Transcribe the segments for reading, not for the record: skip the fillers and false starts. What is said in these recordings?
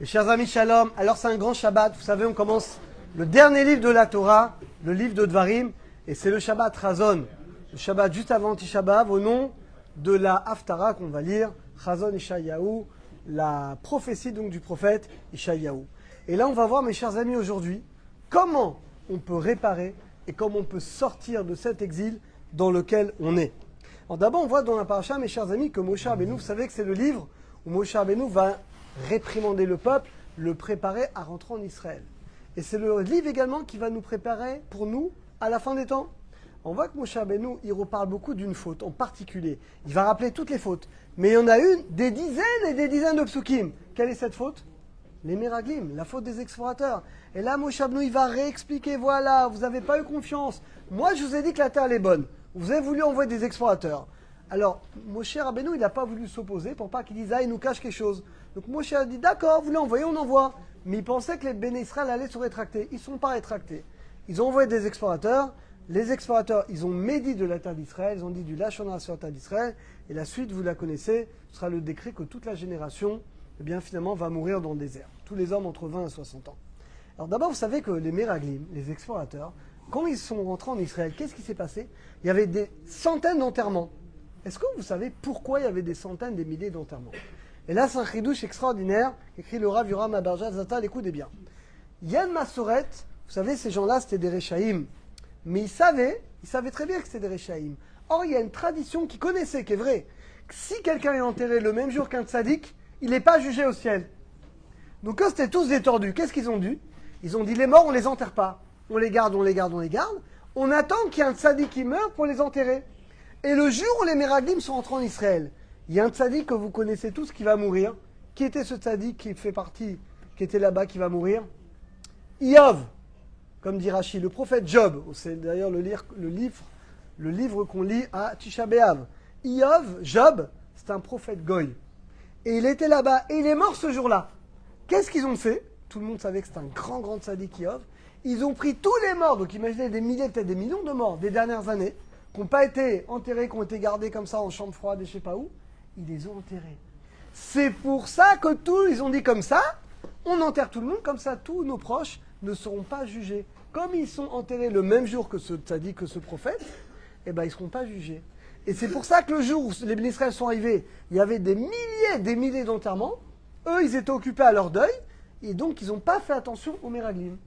Mes chers amis, shalom. Alors c'est un grand Shabbat. Vous savez, on commence le dernier livre de la Torah, le livre de Dvarim, et c'est le Shabbat Chazon, le Shabbat juste avant Tisha B'Av, au nom de la Haftara qu'on va lire, Chazon Ishayahu, la prophétie donc du prophète Ishayahu. Et là, on va voir, mes chers amis, aujourd'hui, comment on peut réparer et comment on peut sortir de cet exil dans lequel on est. Alors d'abord, on voit dans la paracha, mes chers amis, que Moshe Rabbeinu, vous savez que c'est le livre où Moshe Rabbeinu va réprimander le peuple, le préparer à rentrer en Israël. Et c'est le livre également qui va nous préparer pour nous à la fin des temps. On voit que Moshe Rabbeinu, il reparle beaucoup d'une faute en particulier. Il va rappeler toutes les fautes. Mais il y en a une, des dizaines et des dizaines de psukim. Quelle est cette faute? Les Meraglim, la faute des explorateurs. Et là, Moshe Rabbeinu, il va réexpliquer, voilà, vous n'avez pas eu confiance. Moi, je vous ai dit que la terre, elle est bonne. Vous avez voulu envoyer des explorateurs. Alors, Moshe Rabbeinu, il n'a pas voulu s'opposer pour pas qu'il dise, ah, il nous cache quelque chose. Donc Moshe a dit, d'accord, vous l'envoyez, on envoie. Mais il pensait que les Béné Israël allaient se rétracter. Ils ne sont pas rétractés. Ils ont envoyé des explorateurs. Les explorateurs, ils ont médit de la terre d'Israël. Ils ont dit du Lachon sur la terre d'Israël. Et la suite, vous la connaissez, ce sera le décret que toute la génération, eh bien, finalement, va mourir dans le désert. Tous les hommes entre 20 et 60 ans. Alors d'abord, vous savez que les Meraglim, les explorateurs, quand ils sont rentrés en Israël, qu'est-ce qui s'est passé? Il y avait des centaines d'enterrements. Est-ce que vous savez pourquoi il y avait des centaines, des milliers d'enterrements? Et là, c'est un chidouche extraordinaire, écrit le Rav Yoram Abarjat Zata, écoutez bien. Yann Massoret, vous savez, ces gens-là, c'était des Réchaïm. Mais ils savaient très bien que c'était des Réchaïm. Or, il y a une tradition qu'ils connaissaient, qui est vraie, que si quelqu'un est enterré le même jour qu'un tzaddik, il n'est pas jugé au ciel. Donc, quand c'était tous des tordus, qu'est-ce qu'ils ont dit? Ils ont dit, les morts, on ne les enterre pas. On les garde, on les garde, on les garde. On attend qu'il y ait un tzaddik qui meure pour les enterrer. Et le jour où les Meraglim sont rentrés en Israël, il y a un tzaddik que vous connaissez tous qui va mourir. Qui était ce tzaddik qui fait partie, qui était là-bas, qui va mourir? Iyov, comme dit Rashi, le prophète Job. C'est d'ailleurs le livre qu'on lit à Tisha B'Av. Iyov, Job, c'est un prophète goy. Et il était là-bas, et il est mort ce jour-là. Qu'est-ce qu'ils ont fait? Tout le monde savait que c'était un grand, grand tzaddik Iyov. Ils ont pris tous les morts, donc imaginez des milliers, peut-être des millions de morts des dernières années, qui n'ont pas été enterrés, qui ont été gardés comme ça en chambre froide et je ne sais pas où. Ils les ont enterrés. C'est pour ça que tous, ils ont dit comme ça, on enterre tout le monde, comme ça tous nos proches ne seront pas jugés. Comme ils sont enterrés le même jour que ce tzaddik, que ce prophète, eh ben ils ne seront pas jugés. Et c'est pour ça que le jour où les Béné Israël sont arrivés, il y avait des milliers d'enterrements. Eux, ils étaient occupés à leur deuil, et donc ils n'ont pas fait attention aux Meraglim.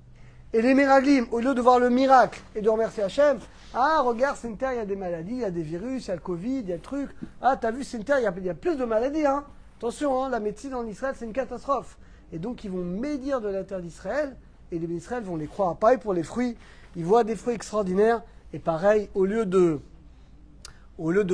Et les Meraglim, au lieu de voir le miracle et de remercier Hachem, ah, regarde, c'est une terre, il y a des maladies, il y a des virus, il y a le Covid, il y a le truc. Ah, t'as vu, c'est une terre, il y a plus de maladies, hein. Attention, hein, la médecine en Israël, c'est une catastrophe. Et donc, ils vont médire de la terre d'Israël, et les Israël vont les croire. Pareil pour les fruits, ils voient des fruits extraordinaires, et pareil, au lieu de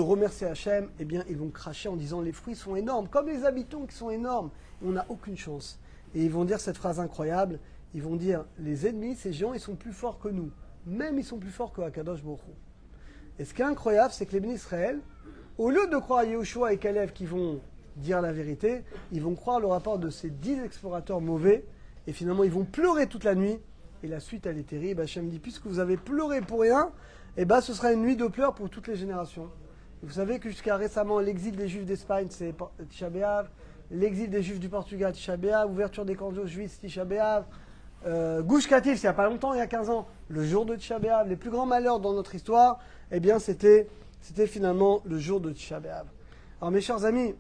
remercier Hachem, eh bien, ils vont cracher en disant, les fruits sont énormes, comme les habitants qui sont énormes, et on n'a aucune chance. Et ils vont dire cette phrase incroyable, ils vont dire, les ennemis, ces gens, ils sont plus forts que nous. Même ils sont plus forts que Akadosh Baruch Hu. Et ce qui est incroyable, c'est que les Béné Israël, au lieu de croire Yehoshua et Caleb qui vont dire la vérité, ils vont croire le rapport de ces 10 explorateurs mauvais, et finalement ils vont pleurer toute la nuit, et la suite elle est terrible. Hachem dit, puisque vous avez pleuré pour rien, eh ben, ce sera une nuit de pleurs pour toutes les générations. Et vous savez que jusqu'à récemment, l'exil des Juifs d'Espagne, c'est Tisha B'Av, l'exil des Juifs du Portugal, Tisha B'Av, ouverture des camps juifs, Tisha B'Av, Gush Katif, il n'y a pas longtemps, il y a 15 ans, le jour de Tisha B'Av, les plus grands malheurs dans notre histoire, eh bien c'était finalement le jour de Tisha B'Av. Alors mes chers amis,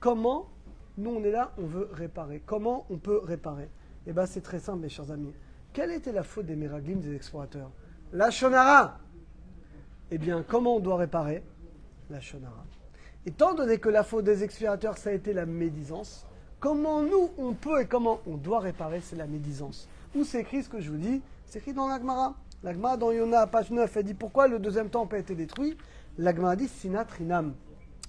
comment, nous on est là, on veut réparer. Comment on peut réparer? Eh bien c'est très simple mes chers amis. Quelle était la faute des Meraglim, des explorateurs? La Shonara. Eh bien comment on doit réparer? La Shonara. Étant donné que la faute des explorateurs, ça a été la médisance, comment nous, on peut et comment on doit réparer, c'est la médisance. Où c'est écrit ce que je vous dis? C'est écrit dans l'Agmara. L'Agmara, dans Yona, page 9, elle dit pourquoi le deuxième temple a été détruit. L'Agmara dit Sinat Rinam,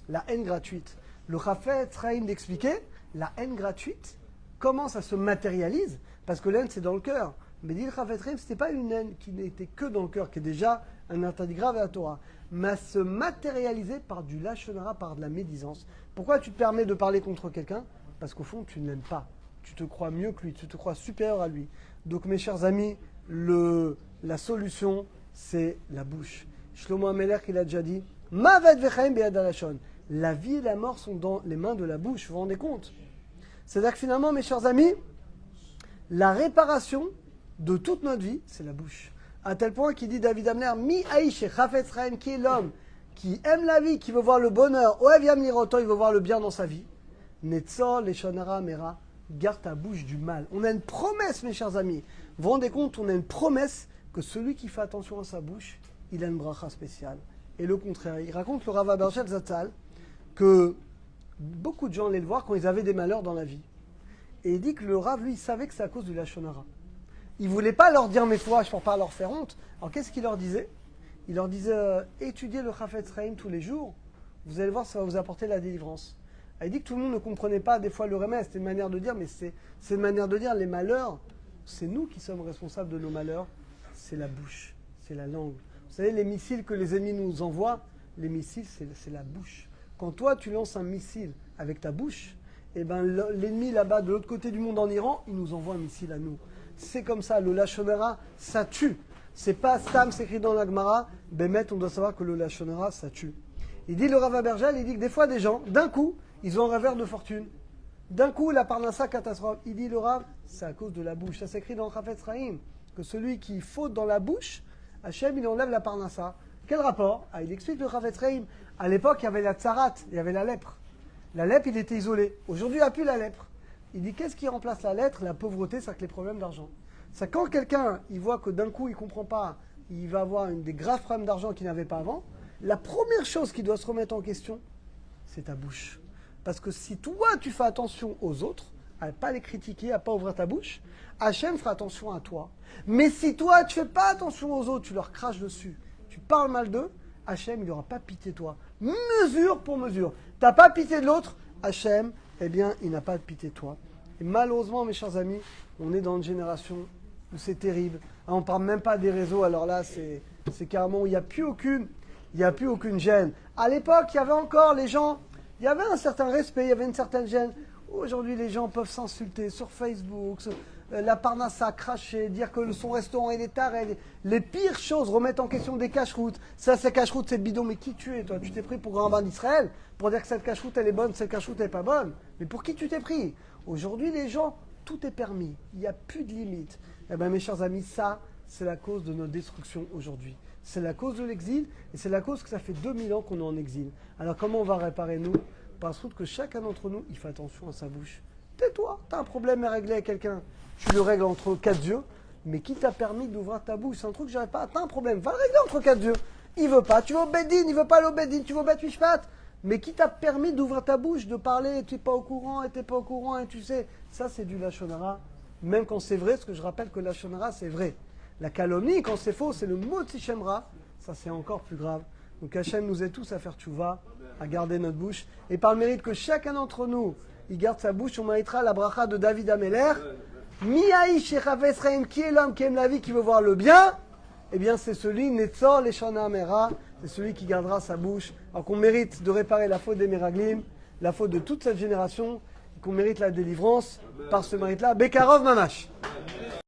la haine gratuite. Le Chafetz Chaim d'expliquer la haine gratuite, comment ça se matérialise, parce que l'haine c'est dans le cœur. Mais dit le Chafetz Chaim, ce n'était pas une haine qui n'était que dans le cœur, qui est déjà un interdit grave à la Torah, mais à se matérialiser par du Lachon Hara, par de la médisance. Pourquoi tu te permets de parler contre quelqu'un? Parce qu'au fond, tu ne l'aimes pas. Tu te crois mieux que lui, tu te crois supérieur à lui. Donc, mes chers amis, la solution, c'est la bouche. Shlomo HaMelech, il a déjà dit, Mavet v'chaim beyad halashon. La vie et la mort sont dans les mains de la bouche, vous vous rendez compte? C'est-à-dire que finalement, mes chers amis, la réparation de toute notre vie, c'est la bouche. À tel point qu'il dit David Amner, Mi Aïch et Chafetz Chaim, qui est l'homme qui aime la vie, qui veut voir le bonheur, Oev Yam Liroto, il veut voir le bien dans sa vie. Netzor Leshonara Mera, garde ta bouche du mal. On a une promesse, mes chers amis. Vous vous rendez compte, on a une promesse que celui qui fait attention à sa bouche, il a une bracha spéciale. Et le contraire, il raconte le Rav Abershel Zatzal que beaucoup de gens allaient le voir quand ils avaient des malheurs dans la vie. Et il dit que le Rav, lui, il savait que c'est à cause du Lashon Hara. Il ne voulait pas leur dire mes fois pour ne pas leur faire honte. Alors qu'est-ce qu'il leur disait? Il leur disait étudiez le Chafetz Chaim tous les jours, vous allez voir, ça va vous apporter la délivrance. Il dit que tout le monde ne comprenait pas des fois le remède, c'était une manière de dire, mais c'est une manière de dire les malheurs, c'est nous qui sommes responsables de nos malheurs, c'est la bouche, c'est la langue. Vous savez, les missiles que les ennemis nous envoient, les missiles, c'est la bouche. Quand toi, tu lances un missile avec ta bouche, eh ben, l'ennemi là-bas, de l'autre côté du monde en Iran, il nous envoie un missile à nous. C'est comme ça, le Lashon Hara, ça tue. C'est pas Stam, c'est écrit dans la Gemara, Bémet, on doit savoir que le Lashon Hara, ça tue. Il dit, le Rav Abershel, il dit que des fois, des gens, d'un coup, ils ont un revers de fortune. D'un coup, la parnassa catastrophe. Il dit, le Rav, c'est à cause de la bouche. Ça s'écrit dans le Chafetz Chaim, que celui qui faute dans la bouche, Hachem, il enlève la parnassa. Quel rapport? Il explique le Chafetz Chaim. À l'époque, il y avait la tsarat, il y avait la lèpre. La lèpre, il était isolé. Aujourd'hui, il n'y a plus la lèpre. Il dit, qu'est-ce qui remplace la lèpre? La pauvreté, c'est que les problèmes d'argent. C'est quand quelqu'un, il voit que d'un coup, il ne comprend pas, il va avoir des graves problèmes d'argent qu'il n'avait pas avant, la première chose qui doit se remettre en question, c'est ta bouche. Parce que si toi, tu fais attention aux autres, à ne pas les critiquer, à ne pas ouvrir ta bouche, Hachem fera attention à toi. Mais si toi, tu ne fais pas attention aux autres, tu leur craches dessus, tu parles mal d'eux, Hachem, il n'aura pas pitié de toi. Mesure pour mesure. Tu n'as pas pitié de l'autre, Hachem, eh bien, il n'a pas de pitié de toi. Et malheureusement, mes chers amis, on est dans une génération où c'est terrible. On ne parle même pas des réseaux, alors là, c'est carrément où il n'y a plus aucune gêne. À l'époque, il y avait encore les gens, il y avait un certain respect, il y avait une certaine gêne. Aujourd'hui, les gens peuvent s'insulter sur Facebook, la parnassa, cracher, dire que son restaurant il est taré. Les pires choses, remettre en question des cache-routes. Ça, c'est cache-route, c'est bidon. Mais qui tu es, toi? Tu t'es pris pour un rabbin d'Israël pour dire que cette cache-route, elle est bonne, cette cache-route, elle n'est pas bonne. Mais pour qui tu t'es pris? Aujourd'hui, les gens, tout est permis. Il n'y a plus de limites. Eh bien, mes chers amis, ça, c'est la cause de notre destruction aujourd'hui. C'est la cause de l'exil, et c'est la cause que ça fait 2000 ans qu'on est en exil. Alors, comment on va réparer, nous? Par contre, que chacun d'entre nous, il fait attention à sa bouche. Tais-toi, tu as un problème à régler avec quelqu'un. Tu le règles entre quatre yeux, mais qui t'a permis d'ouvrir ta bouche? C'est un truc que j'arrive pas. T'as un problème, va le régler entre quatre yeux. Il veut pas. Tu vas au Bedin, il veut pas aller au Bedin. Tu vas au Bet Mishpat. Mais qui t'a permis d'ouvrir ta bouche, de parler, tu n'es pas au courant, et tu n'es pas au courant, et tu sais. Ça, c'est du Lashon Hara. Même quand c'est vrai, parce que je rappelle que Lashon Hara, c'est vrai. La calomnie, quand c'est faux, c'est le mot de Shemra. Ça, c'est encore plus grave. Donc Hachem nous aide tous à faire tchouva, à garder notre bouche. Et par le mérite que chacun d'entre nous, il garde sa bouche, on méritera la bracha de David Ameler. Miaïch et Chafetz Chaim, qui est l'homme qui aime la vie, qui veut voir le bien, eh bien c'est celui, Netzor Leshana Mera, c'est celui qui gardera sa bouche. Alors qu'on mérite de réparer la faute des Meraglim, la faute de toute cette génération, et qu'on mérite la délivrance par ce mérite-là. Bekarov Mamash.